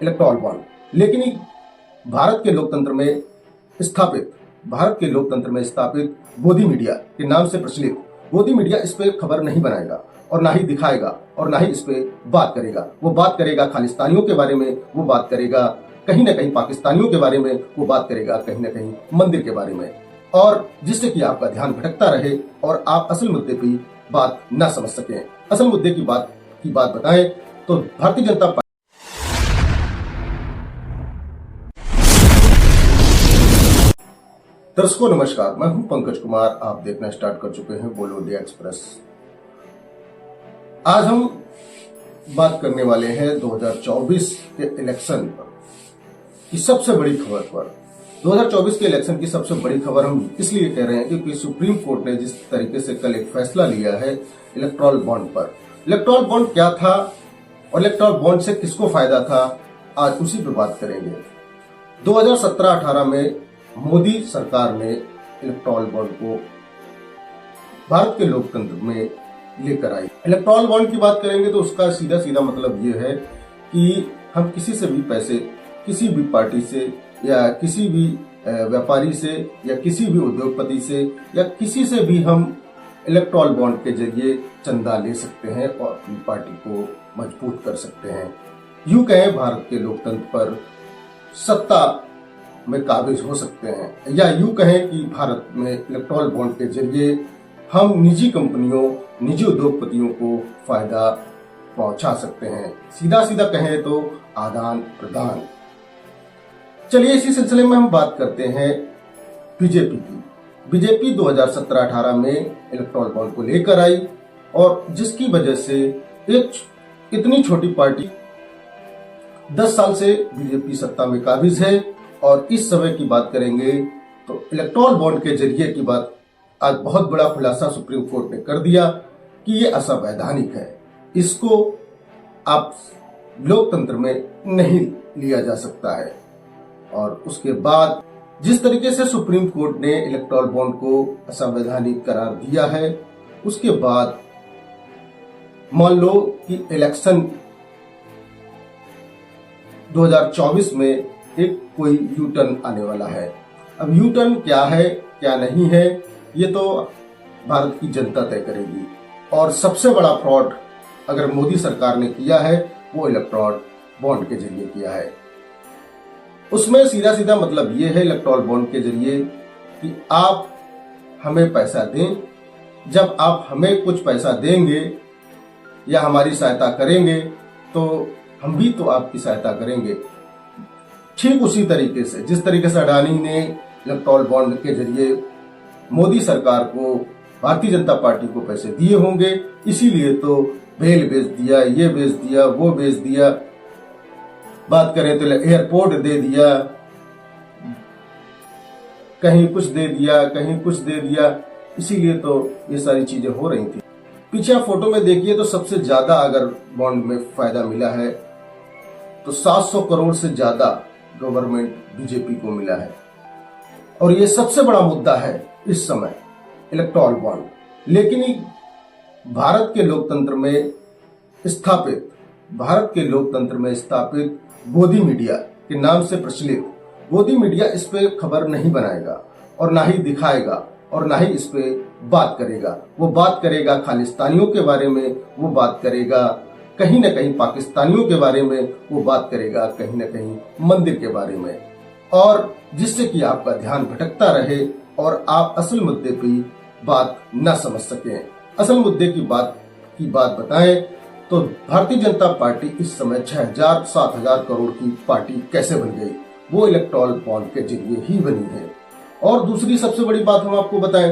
Electoral bond, लेकिन भारत के लोकतंत्र में स्थापित गोदी मीडिया के नाम से प्रचलित गोदी मीडिया इस पे खबर नहीं बनाएगा और ना ही दिखाएगा और ना ही इस पे बात करेगा। वो बात करेगा खालिस्तानियों के बारे में, वो बात करेगा कहीं ना कहीं पाकिस्तानियों के बारे में, वो बात करेगा कहीं ना कहीं मंदिर के बारे में, और जिससे कि आपका ध्यान भटकता रहे और आप असल मुद्दे की बात न समझ सकें। असल मुद्दे की बात बताएं तो भारतीय जनता पार्टी। दर्शकों नमस्कार, मैं हूं पंकज कुमार। आप देखना स्टार्ट कर चुके हैं बोलो इंडिया एक्सप्रेस। आज हम बात करने वाले हैं 2024 के इलेक्शन पर की सबसे बड़ी खबर पर। 2024 के इलेक्शन की सबसे बड़ी खबर हम इसलिए कह रहे हैं क्योंकि सुप्रीम कोर्ट ने जिस तरीके से कल एक फैसला लिया है इलेक्टोरल बॉन्ड पर। इलेक्टोरल बॉन्ड क्या था और इलेक्टोरल बॉन्ड से किसको फायदा था, आज उसी पर बात करेंगे। 2017-18 में मोदी सरकार ने इलेक्टोरल बॉन्ड को भारत के लोकतंत्र में लेकर आई। इलेक्टोरल बॉन्ड की बात करेंगे तो उसका सीधा सीधा मतलब ये है कि हम किसी से भी पैसे, किसी भी पार्टी से या किसी भी व्यापारी से या किसी भी उद्योगपति से या किसी से भी हम इलेक्टोरल बॉन्ड के जरिए चंदा ले सकते हैं और अपनी पार्टी को मजबूत कर सकते हैं। यूं कहें भारत के लोकतंत्र पर सत्ता में काबिज हो सकते हैं, या यूं कहें कि भारत में इलेक्टोरल बॉन्ड के जरिए हम निजी कंपनियों, निजी उद्योगपतियों को फायदा पहुंचा सकते हैं। सीधा सीधा कहें तो आदान प्रदान। चलिए इसी सिलसिले में हम बात करते हैं बीजेपी की। बीजेपी 2017-18 में इलेक्टोरल बॉन्ड को लेकर आई और जिसकी वजह से एक इतनी छोटी पार्टी 10 साल से बीजेपी सत्ता में काबिज है और इस समय की बात करेंगे तो इलेक्टोरल बॉन्ड के जरिए की बात। आज बहुत बड़ा खुलासा सुप्रीम कोर्ट ने कर दिया कि ये असंवैधानिक है, इसको आप लोकतंत्र में नहीं लिया जा सकता है। और उसके बाद जिस तरीके से सुप्रीम कोर्ट ने इलेक्टोरल बॉन्ड को असंवैधानिक करार दिया है, उसके बाद मान लो कि इलेक्शन 2024 में एक कोई यू टर्न आने वाला है। अब यू टर्न क्या है क्या नहीं है ये तो भारत की जनता तय करेगी, और सबसे बड़ा फ्रॉड अगर मोदी सरकार ने किया है वो इलेक्टोरल बॉन्ड के जरिए किया है। उसमें सीधा सीधा मतलब ये है इलेक्टोरल बॉन्ड के जरिए कि आप हमें पैसा दें, जब आप हमें कुछ पैसा देंगे या हमारी सहायता करेंगे तो हम भी तो आपकी सहायता करेंगे। ठीक उसी तरीके से जिस तरीके से अडानी ने इलेक्टोरल बॉन्ड के जरिए मोदी सरकार को, भारतीय जनता पार्टी को पैसे दिए होंगे, इसीलिए तो भेल बेच दिया, ये बेच दिया, वो बेच दिया, बात करें तो एयरपोर्ट दे दिया, कहीं कुछ दे दिया, कहीं कुछ दे दिया, इसीलिए तो ये सारी चीजें हो रही थी। पीछे आप फोटो में देखिए तो सबसे ज्यादा अगर बॉन्ड में फायदा मिला है तो 700 करोड़ से ज्यादा गवर्नमेंट बीजेपी को मिला है, और ये सबसे बड़ा मुद्दा है इस समय इलेक्टोरल बॉन्ड। लेकिन भारत के लोकतंत्र में स्थापित गोदी मीडिया के नाम से प्रचलित गोदी मीडिया इस पे खबर नहीं बनाएगा और ना ही दिखाएगा और ना ही इस पे बात करेगा। वो बात करेगा खालिस्तानियों के बारे में, वो बात करेगा कहीं ना कहीं पाकिस्तानियों के बारे में, वो बात करेगा कहीं ना कहीं मंदिर के बारे में, और जिससे कि आपका ध्यान भटकता रहे और आप असल मुद्दे की बात न समझ सकें। असल मुद्दे की बात बताएं तो भारतीय जनता पार्टी इस समय 6,000-7,000 करोड़ की पार्टी कैसे बन गई, वो इलेक्टोरल बॉन्ड के जरिए ही बनी है। और दूसरी सबसे बड़ी बात हम आपको बताएं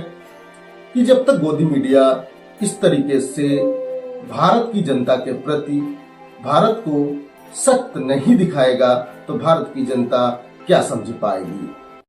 कि जब तक गोदी मीडिया इस तरीके से भारत की जनता के प्रति भारत को सख्त नहीं दिखाएगा तो भारत की जनता क्या समझ पाएगी।